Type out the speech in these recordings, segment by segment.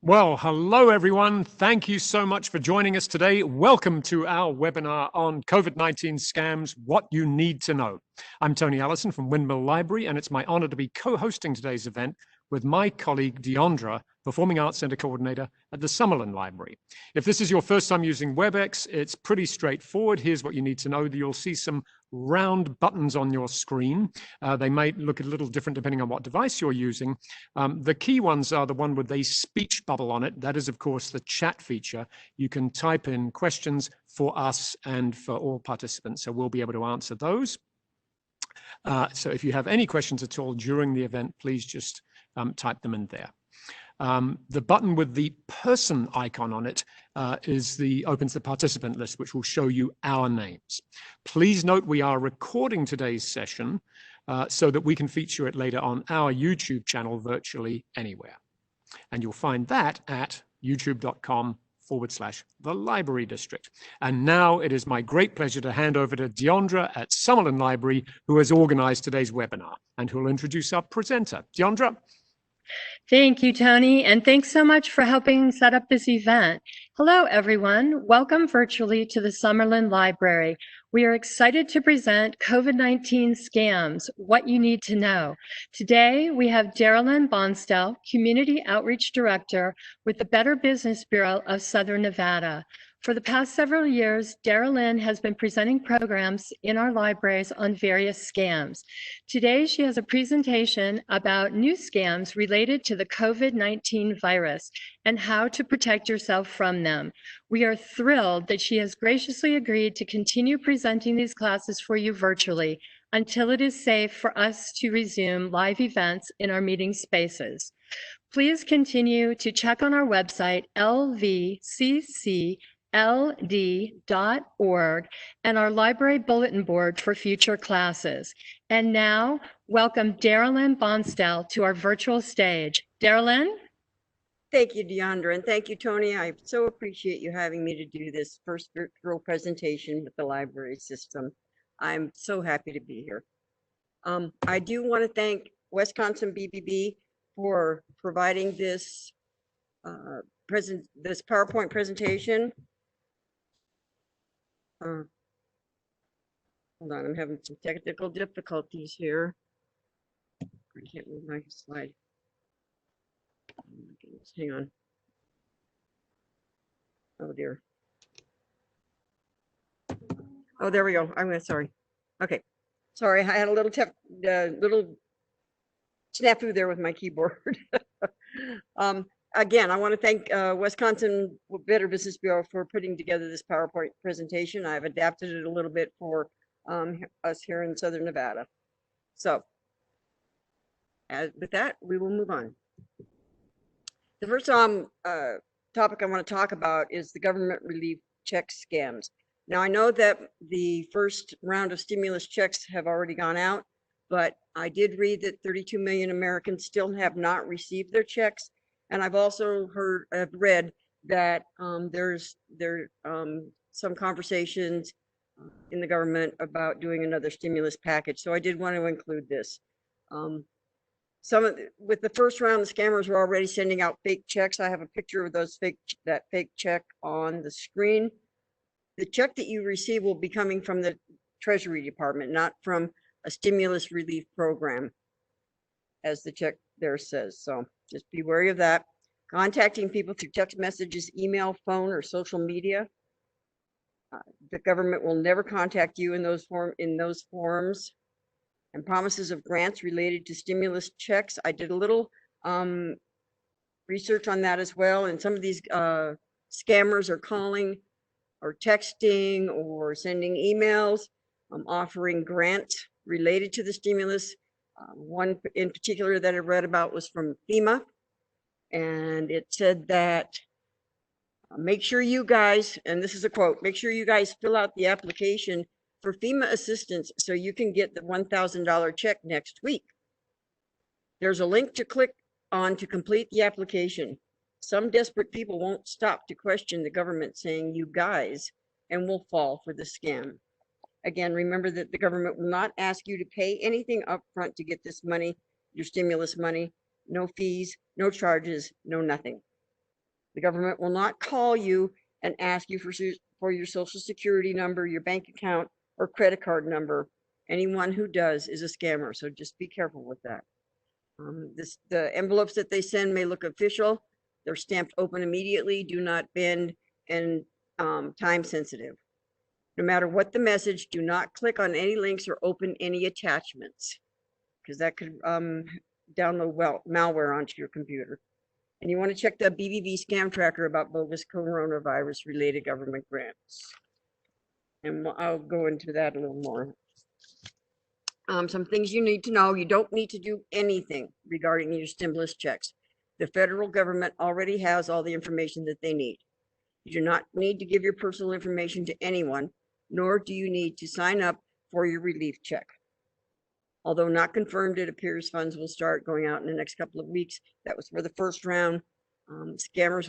Well, hello everyone. Thank you so much for joining us today. Welcome to our webinar on COVID-19 scams, what you need to know. I'm Tony Allison from Windmill Library, and it's my honor to be co-hosting today's event with my colleague Deandra, Performing Arts Center Coordinator at the Summerlin Library. If this is your first time using WebEx, it's pretty straightforward. Here's what you need to know. You'll see some round buttons on your screen. They might look a little different depending on what device you're using. The key ones are the one with a speech bubble on it. That is, of course, the chat feature. You can type in questions for us and for all participants, so we'll be able to answer those. So if you have any questions at all during the event, please just type them in there. The button with the person icon on it opens the participant list, which will show you our names. Please note we are recording today's session so that we can feature it later on our YouTube channel virtually anywhere. And you'll find that at youtube.com/The Library District. And now it is my great pleasure to hand over to Deandra at Summerlin Library, who has organized today's webinar and who will introduce our presenter. Deandra. Thank you, Tony, and thanks so much for helping set up this event. Hello, everyone. Welcome virtually to the Summerlin Library. We are excited to present COVID-19 scams, what you need to know. Today, we have Darrellyn Bonstell, Community Outreach Director with the Better Business Bureau of Southern Nevada. For the past several years, Darrellyn has been presenting programs in our libraries on various scams. Today, she has a presentation about new scams related to the COVID-19 virus and how to protect yourself from them. We are thrilled that she has graciously agreed to continue presenting these classes for you virtually until it is safe for us to resume live events in our meeting spaces. Please continue to check on our website, lvccld.org, and our library bulletin board for future classes. And now, welcome Darrellyn Bonstell to our virtual stage. Darrellyn? Thank you, Deandra, and thank you, Tony. I so appreciate you having me to do this first virtual presentation with the library system. I'm so happy to be here. I do want to thank Wisconsin BBB for providing this PowerPoint presentation. Hold on, I'm having some technical difficulties here. I can't move my slide. Oh my goodness, hang on. Oh dear. Oh, there we go. Sorry. Okay. Sorry, I had a little snafu there with my keyboard. Again, I want to thank Wisconsin Better Business Bureau for putting together this PowerPoint presentation. I've adapted it a little bit for us here in Southern Nevada. So with that, we will move on. The first topic I want to talk about is the government relief check scams. Now, I know that the first round of stimulus checks have already gone out, but I did read that 32 million Americans still have not received their checks. And I've also read that there's some conversations in the government about doing another stimulus package. So I did want to include this. With the first round, the scammers were already sending out fake checks. I have a picture of that fake check on the screen. The check that you receive will be coming from the Treasury Department, not from a stimulus relief program, as the check there says. So just be wary of that. Contacting people through text messages, email, phone, or social media. The government will never contact you in those forms. And promises of grants related to stimulus checks. I did a little research on that as well. And some of these scammers are calling or texting or sending emails offering grants related to the stimulus. One in particular that I read about was from FEMA, and it said that make sure you guys, and this is a quote, make sure you guys fill out the application for FEMA assistance so you can get the $1,000 check next week. There's a link to click on to complete the application. Some desperate people won't stop to question the government saying you guys and will fall for the scam. Again, remember that the government will not ask you to pay anything up front to get this money, your stimulus money, no fees, no charges, no nothing. The government will not call you and ask you for your social security number, your bank account, or credit card number. Anyone who does is a scammer, so just be careful with that. The envelopes that they send may look official. They're stamped open immediately, do not bend, and time sensitive. No matter what the message, do not click on any links or open any attachments, because that could download malware onto your computer. And you want to check the BBB Scam Tracker about bogus coronavirus related government grants. And I'll go into that a little more. Some things you need to know: you don't need to do anything regarding your stimulus checks. The federal government already has all the information that they need. You do not need to give your personal information to anyone, nor do you need to sign up for your relief check. Although not confirmed, it appears funds will start going out in the next couple of weeks. That was for the first round. Scammers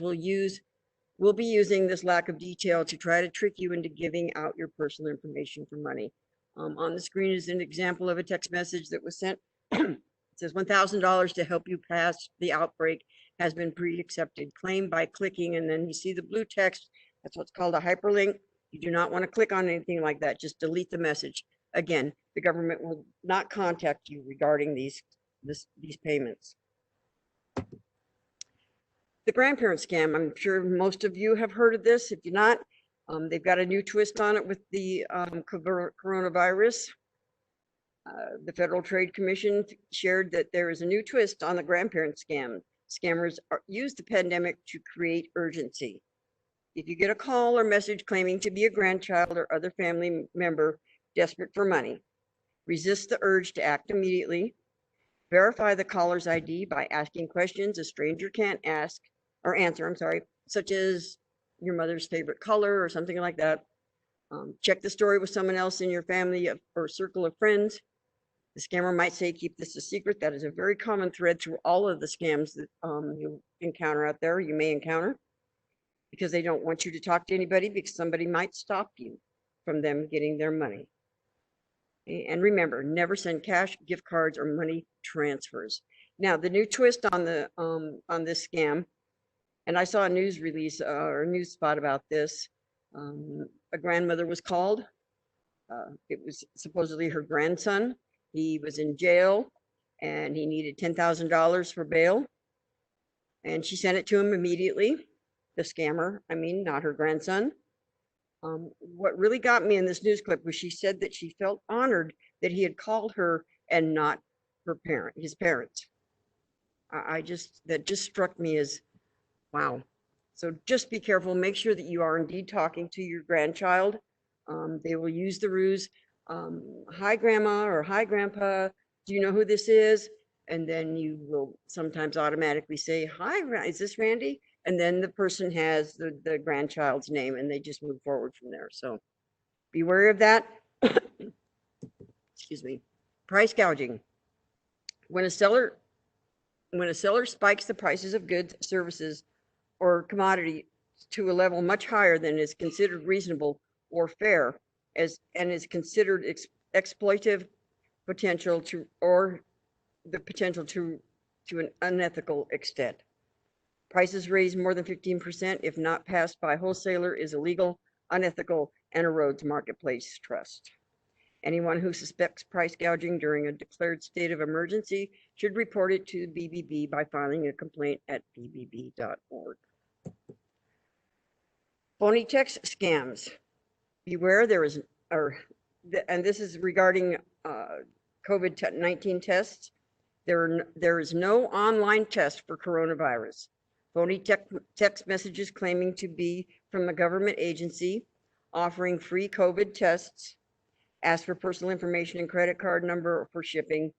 will be using this lack of detail to try to trick you into giving out your personal information for money. On the screen is an example of a text message that was sent. It says $1,000 to help you pass the outbreak has been pre-accepted. Claim by clicking, and then you see the blue text. That's what's called a hyperlink. You do not want to click on anything like that. Just delete the message. Again, the government will not contact you regarding these payments. The grandparent scam, I'm sure most of you have heard of this. If you're not, they've got a new twist on it with the coronavirus. The Federal Trade Commission shared that there is a new twist on the grandparent scam. Scammers use the pandemic to create urgency. If you get a call or message claiming to be a grandchild or other family member desperate for money, resist the urge to act immediately. Verify the caller's ID by asking questions a stranger can't ask or answer, such as your mother's favorite color or something like that. Check the story with someone else in your family or circle of friends. The scammer might say, keep this a secret. That is a very common thread through all of the scams that you encounter out there, you may encounter, because they don't want you to talk to anybody, because somebody might stop you from them getting their money. And remember, never send cash, gift cards, or money transfers. Now, the new twist on this scam, and I saw a news release or a news spot about this. A grandmother was called. It was supposedly her grandson. He was in jail and he needed $10,000 for bail. And she sent it to him immediately. The scammer, not her grandson. What really got me in this news clip was she said that she felt honored that he had called her and not his parents. That just struck me as, wow. So just be careful. Make sure that you are indeed talking to your grandchild. They will use the ruse. Hi, grandma, or hi, grandpa. Do you know who this is? And then you will sometimes automatically say, hi, is this Randy? And then the person has the grandchild's name, and they just move forward from there. So be wary of that. Excuse me. Price gouging. When a seller spikes the prices of goods, services, or commodity to a level much higher than is considered reasonable or fair, and is considered exploitive potential or the potential to an unethical extent. Prices raised more than 15%, if not passed by a wholesaler, is illegal, unethical, and erodes marketplace trust. Anyone who suspects price gouging during a declared state of emergency should report it to the BBB by filing a complaint at bbb.org. Phony text scams. Beware, and this is regarding COVID-19 tests. There is no online test for coronavirus. Phony text messages claiming to be from a government agency offering free COVID tests, ask for personal information and credit card number for shipping.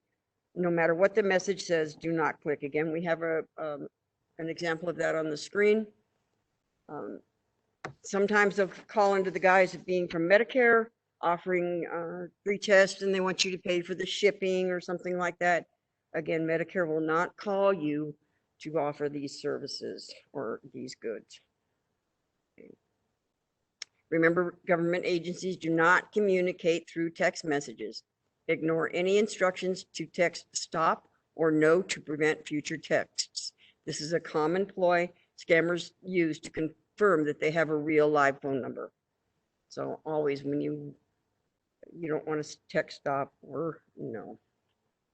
No matter what the message says, do not click. Again, we have an example of that on the screen. Sometimes they'll call into the guise of being from Medicare, offering free tests, and they want you to pay for the shipping or something like that. Again, Medicare will not call you to offer these services or these goods. Okay. Remember, government agencies do not communicate through text messages. Ignore any instructions to text stop or no to prevent future texts. This is a common ploy scammers use to confirm that they have a real live phone number. So always when you don't want to text stop or no,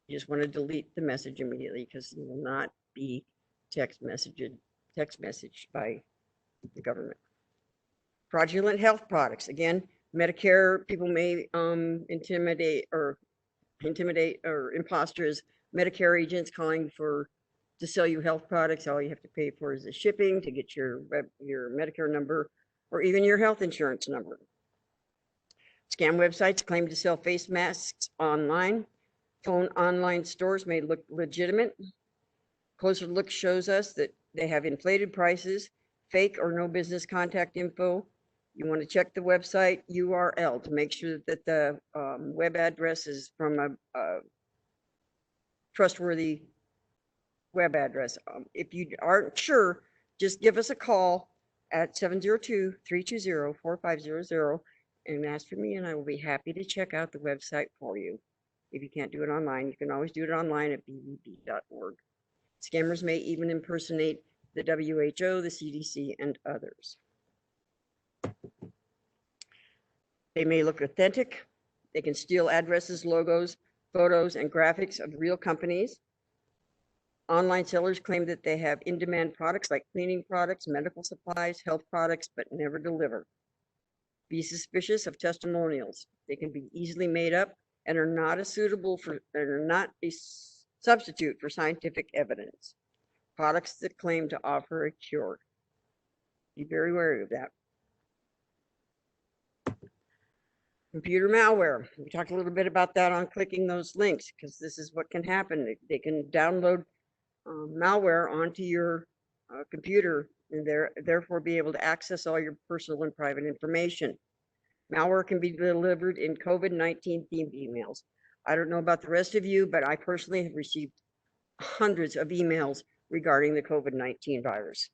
you just want to delete the message immediately because you will not be text messaged by the government. Fraudulent health products. Again, Medicare people may intimidate or imposters, Medicare agents calling to sell you health products. All you have to pay for is the shipping to get your Medicare number or even your health insurance number. Scam websites claim to sell face masks online. Phone online stores may look legitimate. Closer look shows us that they have inflated prices, fake or no business contact info. You want to check the website URL to make sure that the web address is from a trustworthy web address. If you aren't sure, just give us a call at 702-320-4500 and ask for me, and I will be happy to check out the website for you. If you can't do it online, you can always do it online at bbb.org. Scammers may even impersonate the WHO, the CDC, and others. They may look authentic. They can steal addresses, logos, photos, and graphics of real companies. Online sellers claim that they have in-demand products like cleaning products, medical supplies, health products, but never deliver. Be suspicious of testimonials. They can be easily made up and are not a substitute for scientific evidence. Products that claim to offer a cure. Be very wary of that. Computer malware. We talked a little bit about that on clicking those links because this is what can happen. They can download malware onto your computer and therefore be able to access all your personal and private information. Malware can be delivered in COVID-19 themed emails. I don't know about the rest of you, but I personally have received hundreds of emails regarding the COVID-19 virus.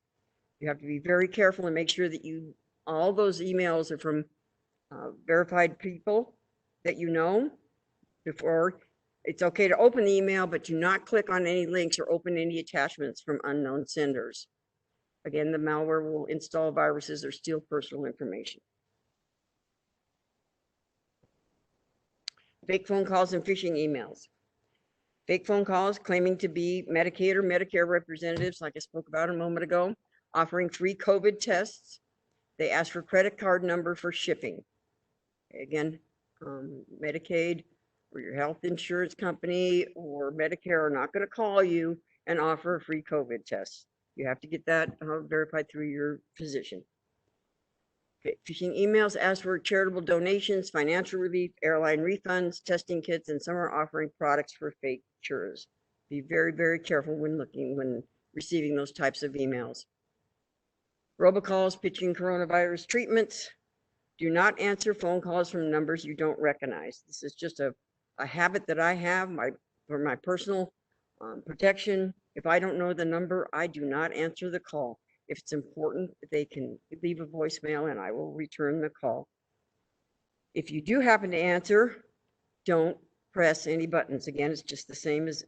You have to be very careful and make sure that all those emails are from verified people that you know. Before, it's okay to open the email, but do not click on any links or open any attachments from unknown senders. Again, the malware will install viruses or steal personal information. Fake phone calls and phishing emails. Fake phone calls claiming to be Medicaid or Medicare representatives, like I spoke about a moment ago, offering free COVID tests. They ask for credit card number for shipping. Again, Medicaid or your health insurance company or Medicare are not going to call you and offer a free COVID test. You have to get that verified through your physician. Phishing emails ask for charitable donations, financial relief, airline refunds, testing kits, and some are offering products for fake cures. Be very, very careful when receiving those types of emails. Robocalls pitching coronavirus treatments. Do not answer phone calls from numbers you don't recognize. This is just a habit that I have for my personal protection. If I don't know the number, I do not answer the call. If it's important, they can leave a voicemail and I will return the call. If you do happen to answer, don't press any buttons. Again, it's just the same as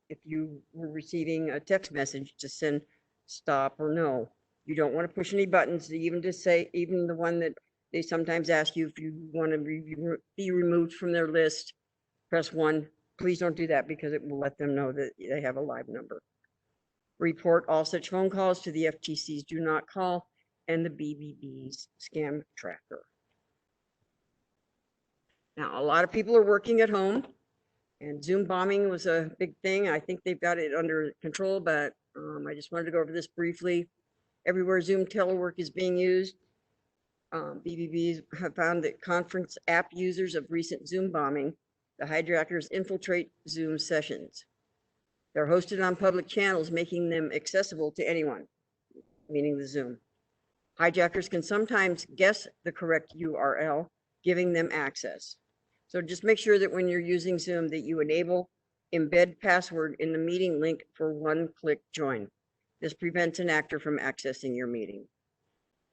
if you were receiving a text message to send stop or no. You don't want to push any buttons, even the one that they sometimes ask you if you want to be removed from their list, press 1. Please don't do that because it will let them know that they have a live number. Report all such phone calls to the FTC's Do Not Call and the BBB's Scam Tracker. Now, a lot of people are working at home, and Zoom bombing was a big thing. I think they've got it under control, but I just wanted to go over this briefly. Everywhere Zoom telework is being used, BBBs have found that conference app users of recent Zoom bombing, the hijackers infiltrate Zoom sessions. They're hosted on public channels, making them accessible to anyone, meaning the Zoom. Hijackers can sometimes guess the correct URL, giving them access. So just make sure that when you're using Zoom that you enable embed password in the meeting link for one-click join. This prevents an actor from accessing your meeting.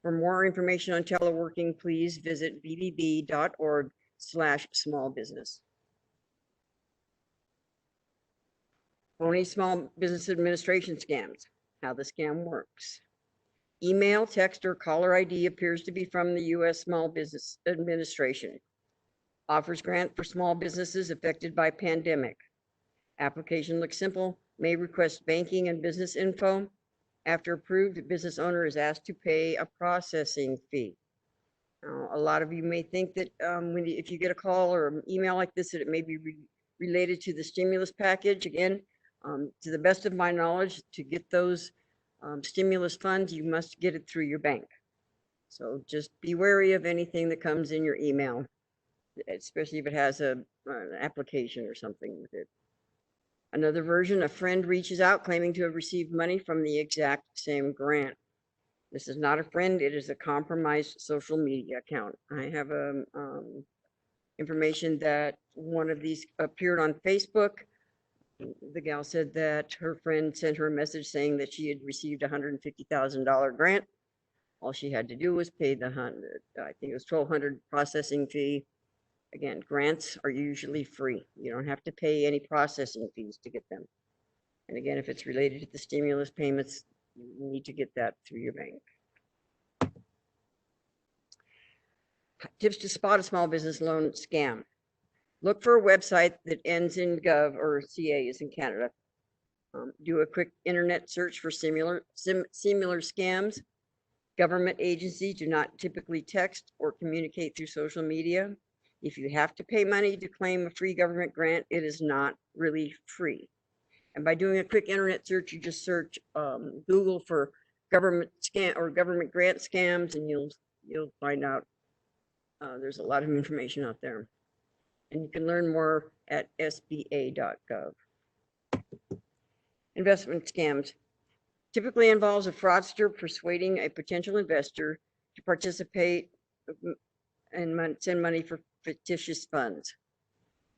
For more information on teleworking, please visit bbb.org/smallbusiness. Phony small business administration scams. How the scam works. Email, text, or caller ID appears to be from the U.S. Small Business Administration. Offers grant for small businesses affected by pandemic. Application looks simple, may request banking and business info. After approved, the business owner is asked to pay a processing fee. Now, a lot of you may think that if you get a call or an email like this, that it may be related to the stimulus package. Again, to the best of my knowledge, to get those stimulus funds, you must get it through your bank. So just be wary of anything that comes in your email, especially if it has an application or something with it. Another version, a friend reaches out claiming to have received money from the exact same grant. This is not a friend, it is a compromised social media account. I have information that one of these appeared on Facebook. The gal said that her friend sent her a message saying that she had received a $150,000 grant. All she had to do was pay the I think it was $1,200 processing fee. Again, grants are usually free. You don't have to pay any processing fees to get them. And again, if it's related to the stimulus payments, you need to get that through your bank. Tips to spot a small business loan scam. Look for a website that ends in gov or CA is in Canada. Do a quick internet search for similar scams. Government agencies do not typically text or communicate through social media. If you have to pay money to claim a free government grant, it is not really free. And by doing a quick internet search, you just search Google for government scam or government grant scams, and you'll find out there's a lot of information out there. And you can learn more at sba.gov. Investment scams typically involves a fraudster persuading a potential investor to participate and send money for fictitious funds.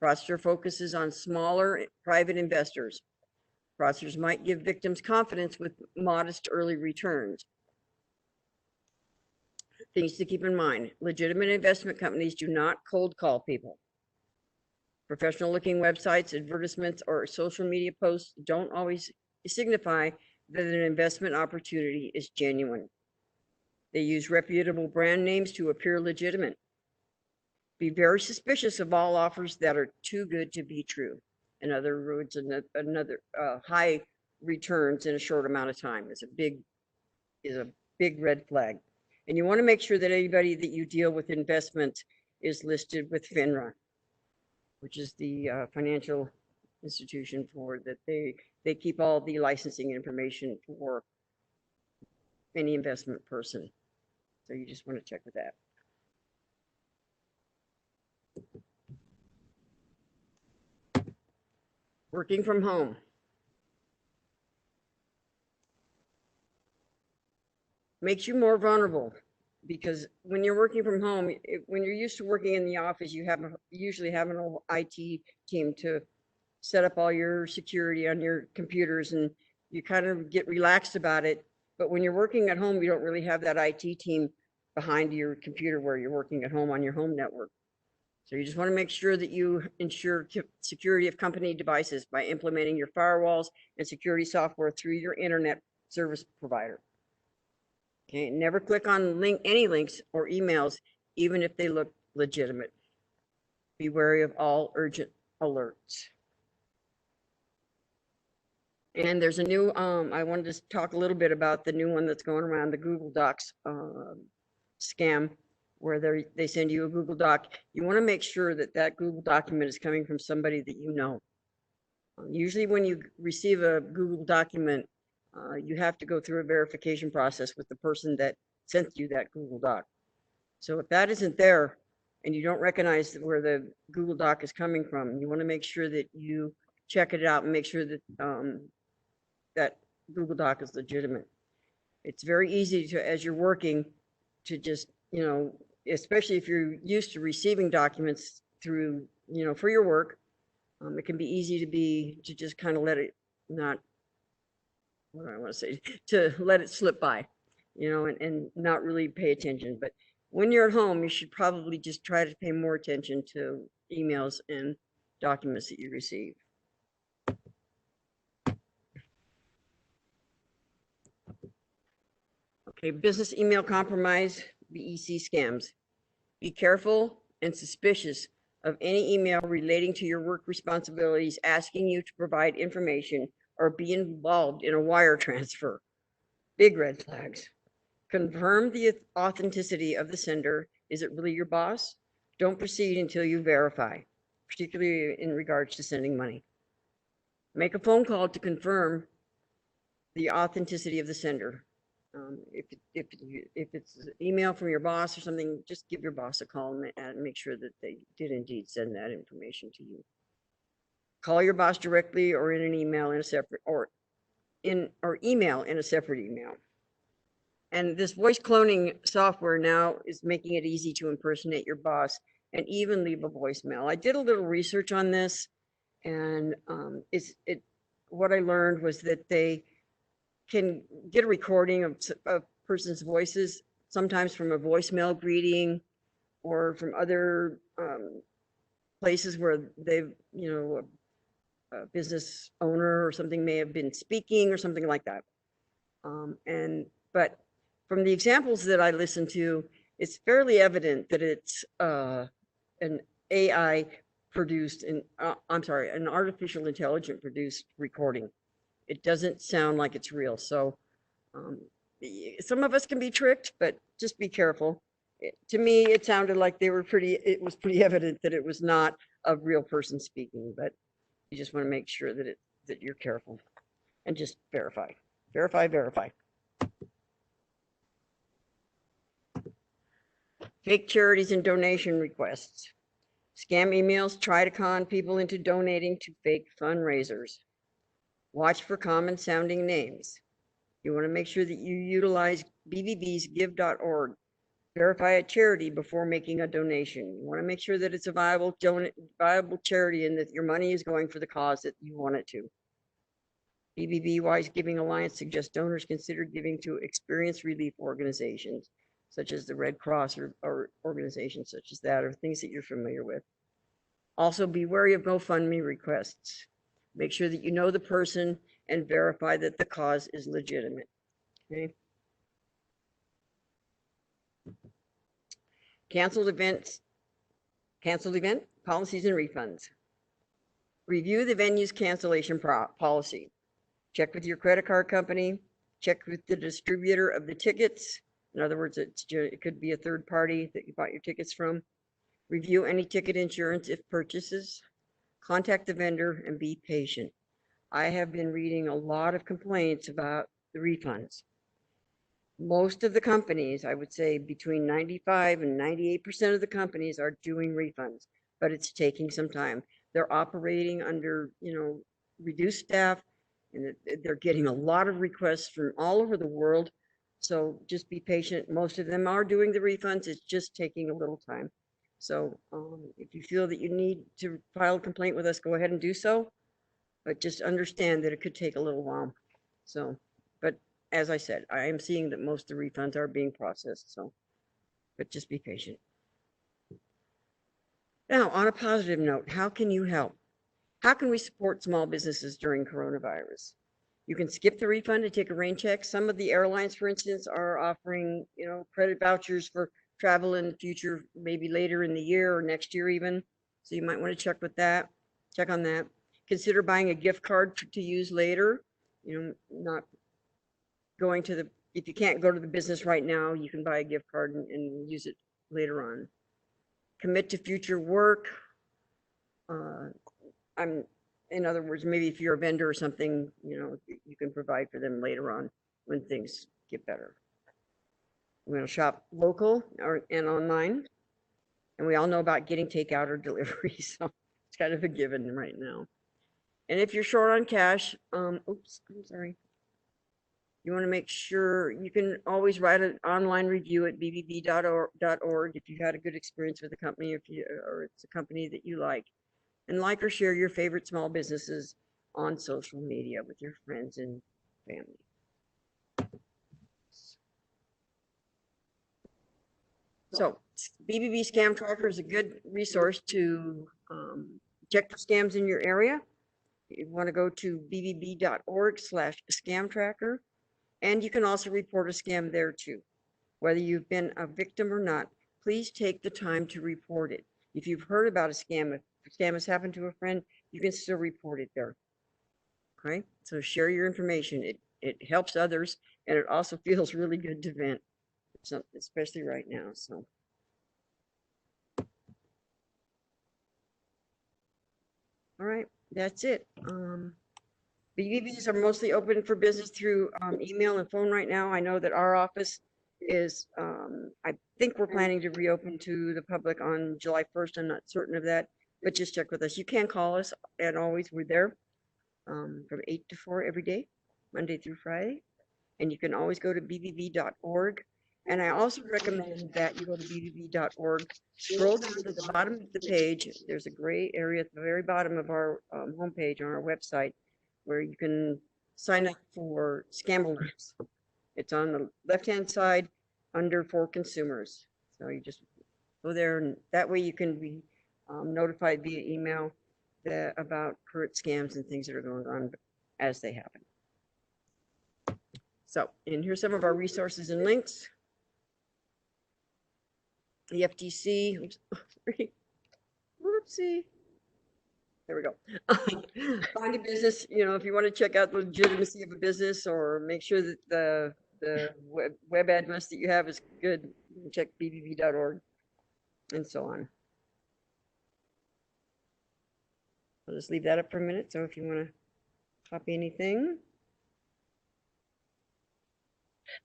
Fraudster focuses on smaller private investors. Fraudsters might give victims confidence with modest early returns. Things to keep in mind: legitimate investment companies do not cold call people. Professional looking websites, advertisements, or social media posts don't always signify that an investment opportunity is genuine. They use reputable brand names to appear legitimate. Be very suspicious of all offers that are too good to be true. In other words, another high returns in a short amount of time is a big red flag. And you want to make sure that anybody that you deal with investments is listed with FINRA, which is the financial institution for that they keep all the licensing information for any investment person. So you just want to check with that. Working from home. Makes you more vulnerable, because when you're working from home, when you're used to working in the office, you usually have an whole IT team to set up all your security on your computers, and you kind of get relaxed about it. But when you're working at home, you don't really have that IT team behind your computer where you're working at home on your home network. So you just want to make sure that you ensure security of company devices by implementing your firewalls and security software through your internet service provider. Okay, never click on any links or emails, even if they look legitimate. Be wary of all urgent alerts. And there's a new, I wanted to talk a little bit about the new one that's going around, the Google Docs scam, where they send you a Google Doc. You want to make sure that that Google document is coming from somebody that you know. Usually when you receive a Google document, you have to go through a verification process with the person that sent you that Google Doc. So if that isn't there and you don't recognize where the Google Doc is coming from, you want to make sure that you check it out and make sure that that Google Doc is legitimate. It's very easy to, as you're working, to just, especially if you're used to receiving documents through, for your work, it can be easy to just kind of let it to let it slip by, and not really pay attention. But when you're at home, you should probably just try to pay more attention to emails and documents that you receive. Okay, business email compromise, BEC scams. Be careful and suspicious of any email relating to your work responsibilities, asking you to provide information or be involved in a wire transfer. Big red flags. Confirm the authenticity of the sender. Is it really your boss? Don't proceed until you verify, particularly in regards to sending money. Make a phone call to confirm the authenticity of the sender. If it's an email from your boss or something, just give your boss a call and make sure that they did indeed send that information to you. Call your boss directly or in an email in a separate or email in a separate email. And this voice cloning software now is making it easy to impersonate your boss and even leave a voicemail. I did a little research on this, and what I learned was that they can get a recording of person's voices, sometimes from a voicemail greeting or from other places where they've, a business owner or something may have been speaking or something like that. But from the examples that I listened to, it's fairly evident that it's an AI produced, an artificial intelligence produced recording. It doesn't sound like it's real. So some of us can be tricked, but just be careful. To me, it sounded like it was pretty evident that it was not a real person speaking, but you just want to make sure that you're careful and just verify. Verify. Fake charities and donation requests. Scam emails try to con people into donating to fake fundraisers. Watch for common sounding names. You want to make sure that you utilize BBB's give.org. Verify a charity before making a donation. You want to make sure that it's a viable charity and that your money is going for the cause that you want it to. BBB Wise Giving Alliance suggests donors consider giving to experience relief organizations, such as the Red Cross or organizations such as that, or things that you're familiar with. Also, be wary of GoFundMe requests. Make sure that you know the person and verify that the cause is legitimate. Okay. Canceled event policies and refunds. Review the venue's cancellation policy. Check with your credit card company. Check with the distributor of the tickets. In other words, it could be a third party that you bought your tickets from. Review any ticket insurance if purchases. Contact the vendor and be patient. I have been reading a lot of complaints about the refunds. Most of the companies, I would say between 95 and 98% of the companies are doing refunds, but it's taking some time. They're operating under, reduced staff, and they're getting a lot of requests from all over the world. So just be patient. Most of them are doing the refunds. It's just taking a little time. So if you feel that you need to file a complaint with us, go ahead and do so. But just understand that it could take a little while. So, but as I said, I am seeing that most of the refunds are being processed. So, but just be patient. Now, on a positive note, how can you help? How can we support small businesses during coronavirus? You can skip the refund and take a rain check. Some of the airlines, for instance, are offering, credit vouchers for travel in the future, maybe later in the year or next year even. So you might want to check on that. Consider buying a gift card to use later. Not going to if you can't go to the business right now, you can buy a gift card and use it later on. Commit to future work. In other words, maybe if you're a vendor or something, you can provide for them later on when things get better. We're going to shop local and online. And we all know about getting takeout or delivery. So it's kind of a given right now. And if you're short on cash, I'm sorry. You want to make sure you can always write an online review at bbb.org if you've had a good experience with a company or it's a company that you like. And like or share your favorite small businesses on social media with your friends and family. So BBB Scam Tracker is a good resource to check for scams in your area. You want to go to bbb.org/scam tracker. And you can also report a scam there too. Whether you've been a victim or not, please take the time to report it. If you've heard about a scam, if a scam has happened to a friend, you can still report it there. Okay, so share your information. It helps others, and it also feels really good to vent, especially right now. So. All right, that's it. BBBs are mostly open for business through email and phone right now. I know that our office is, I think we're planning to reopen to the public on July 1st. I'm not certain of that, but just check with us. You can call us, and always we're there from 8 to 4 every day, Monday through Friday. And you can always go to bbb.org. And I also recommend that you go to bbb.org, scroll down to the bottom of the page. There's a gray area at the very bottom of our homepage on our website where you can sign up for scam alerts. It's on the left-hand side under for consumers. So you just go there, and that way you can be notified via email about current scams and things that are going on as they happen. So, and here's some of our resources and links. The FTC, whoopsie. There we go. Find a business, if you want to check out the legitimacy of a business or make sure that the web address that you have is good, you can check bbb.org and so on. I'll just leave that up for a minute. So if you want to copy anything.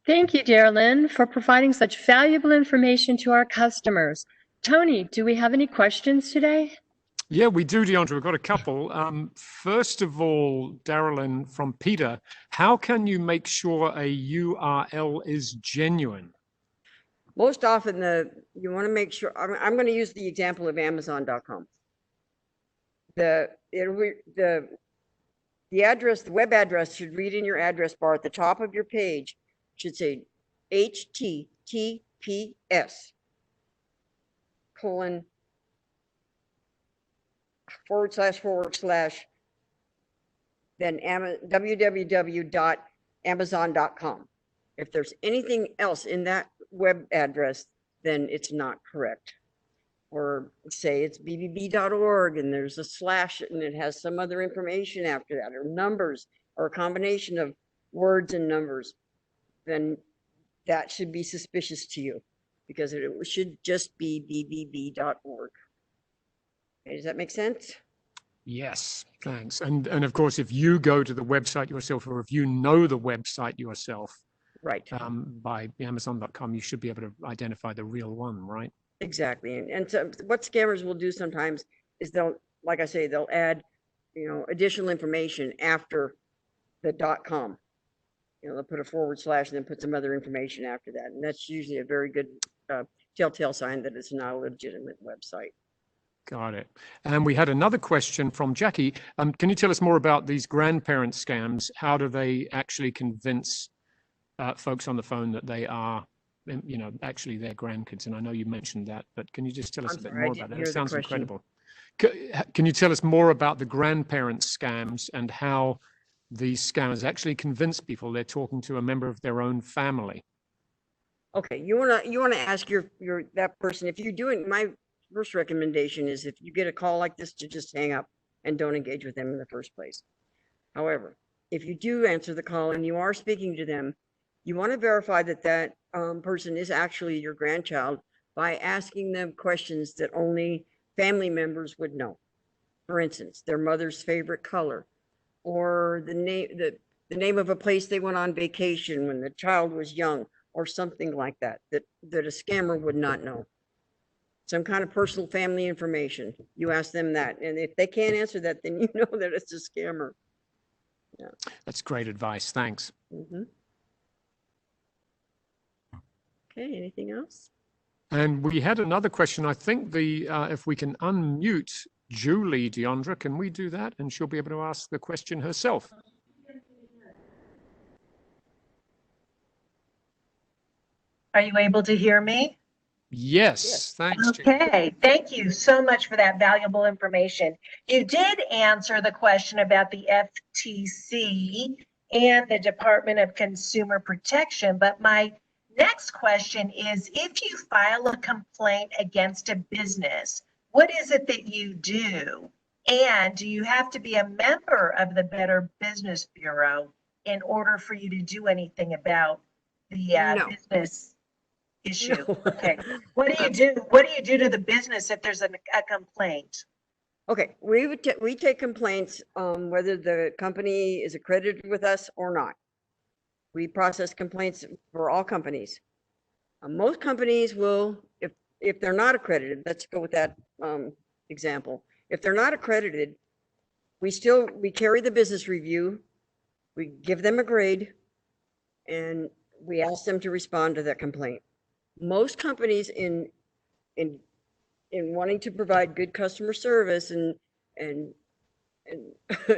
Thank you, Darrellyn, for providing such valuable information to our customers. Tony, do we have any questions today? Yeah, we do, Deandra. We've got a couple. First of all, Darrellyn, from Peter, how can you make sure a URL is genuine? Most often, you want to make sure. I'm going to use the example of Amazon.com. The address, the web address should read in your address bar at the top of your page. Should say https :// then www.amazon.com. If there's anything else in that web address, then it's not correct. Or say it's bbb.org and there's a slash and it has some other information after that, or numbers, or a combination of words and numbers, then that should be suspicious to you, because it should just be bbb.org. Okay, does that make sense? Yes, thanks. And of course, if you go to the website yourself, or if you know the website yourself, right, by Amazon.com, you should be able to identify the real one, right? Exactly. And so what scammers will do sometimes is like I say, they'll add, additional information after the .com. They'll put a / and then put some other information after that. And that's usually a very good telltale sign that it's not a legitimate website. Got it. And we had another question from Jackie. Can you tell us more about these grandparent scams? How do they actually convince folks on the phone that they are, actually their grandkids? And I know you mentioned that, but can you just tell us a bit more about that? It sounds incredible. Can you tell us more about the grandparent scams and how these scammers actually convince people they're talking to a member of their own family? Okay, you wanna ask that person, if you're doing, my first recommendation is, if you get a call like this, to just hang up and don't engage with them in the first place. However, if you do answer the call and you are speaking to them, you want to verify that person is actually your grandchild by asking them questions that only family members would know. For instance, their mother's favorite color, or the name of a place they went on vacation when the child was young, or something like that a scammer would not know. Some kind of personal family information. You ask them that, and if they can't answer that, then you know that it's a scammer. Yeah, that's great advice. Thanks. Mm-hmm. Okay, anything else? And we had another question. I think if we can unmute Julie, Deandra, can we do that? And she'll be able to ask the question herself. Are you able to hear me? Yes, thanks. Okay, thank you so much for that valuable information. You did answer the question about the FTC and the Department of Consumer Protection. But my next question is, if you file a complaint against a business, what is it that you do? And do you have to be a member of the Better Business Bureau in order for you to do anything about the No. business issue? No. Okay. What do you do? What do you do to the business if there's a complaint? Okay, we take complaints whether the company is accredited with us or not. We process complaints for all companies. Most companies will, if they're not accredited, let's go with that example. If they're not accredited, we carry the business review, we give them a grade, and we ask them to respond to that complaint. Most companies in wanting to provide good customer service and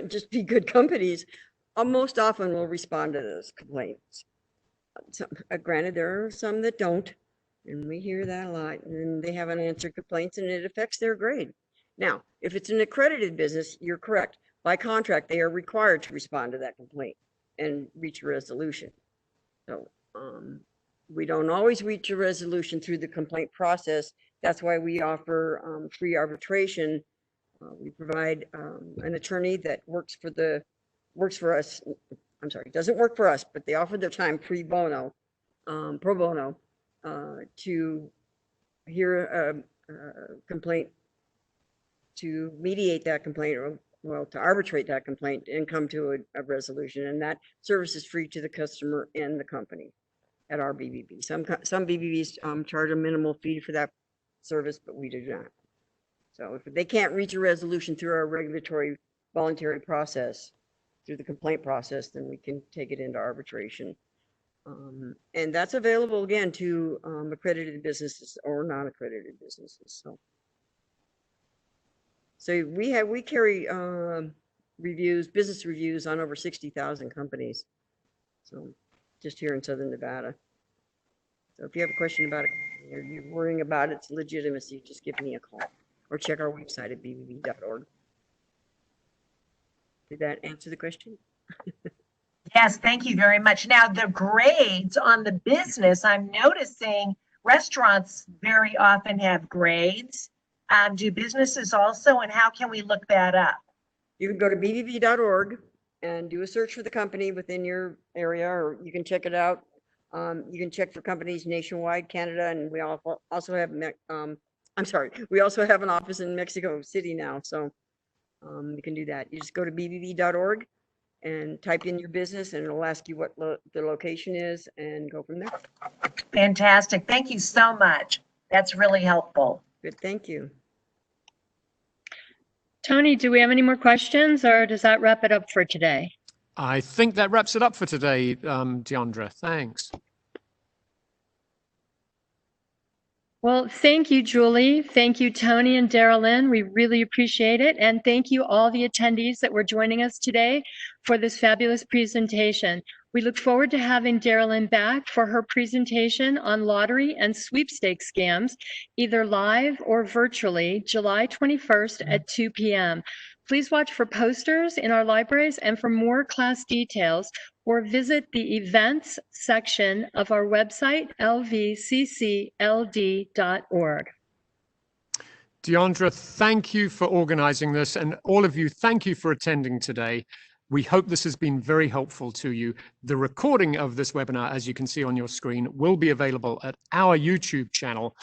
just be good companies, most often will respond to those complaints. Granted, there are some that don't, and we hear that a lot, and they haven't answered complaints, and it affects their grade. Now, if it's an accredited business, you're correct. By contract, they are required to respond to that complaint and reach a resolution. So we don't always reach a resolution through the complaint process. That's why we offer free arbitration. We provide an attorney that works for us. I'm sorry, doesn't work for us, but they offer their time pro bono, to hear a complaint, to mediate that complaint, or well, to arbitrate that complaint and come to a resolution. And that service is free to the customer and the company at our BBB. Some BBBs charge a minimal fee for that service, but we do not. So if they can't reach a resolution through our regulatory voluntary process, through the complaint process, then we can take it into arbitration. And that's available again to accredited businesses or non-accredited businesses. So we carry business reviews on over 60,000 companies. So just here in Southern Nevada. So if you have a question about it, or you're worrying about its legitimacy, just give me a call or check our website at bbb.org. Did that answer the question? Yes, thank you very much. Now, the grades on the business, I'm noticing restaurants very often have grades. Do businesses also, and how can we look that up? You can go to bbb.org and do a search for the company within your area, or you can check it out. You can check for companies nationwide, Canada, and we also have, we also have an office in Mexico City now, so you can do that. You just go to bbb.org and type in your business, and it'll ask you what the location is, and go from there. Fantastic. Thank you so much. That's really helpful. Good, thank you. Tony, do we have any more questions, or does that wrap it up for today? I think that wraps it up for today, Deandra. Thanks. Well, thank you, Julie. Thank you, Tony and Darrellyn. We really appreciate it. And thank you all the attendees that were joining us today for this fabulous presentation. We look forward to having Darrellyn back for her presentation on lottery and sweepstakes scams, either live or virtually, July 21st at 2 p.m. Please watch for posters in our libraries, and for more class details, or visit the events section of our website, lvccld.org. Deandra, thank you for organizing this, and all of you, thank you for attending today. We hope this has been very helpful to you. The recording of this webinar, as you can see on your screen, will be available at our YouTube channel,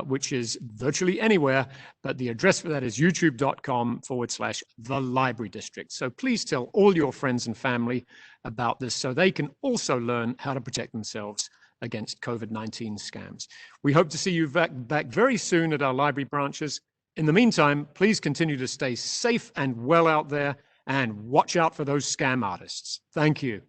which is virtually anywhere, but the address for that is youtube.com/The Library District. So please tell all your friends and family about this so they can also learn how to protect themselves against COVID-19 scams. We hope to see you back very soon at our library branches. In the meantime, please continue to stay safe and well out there, and watch out for those scam artists. Thank you.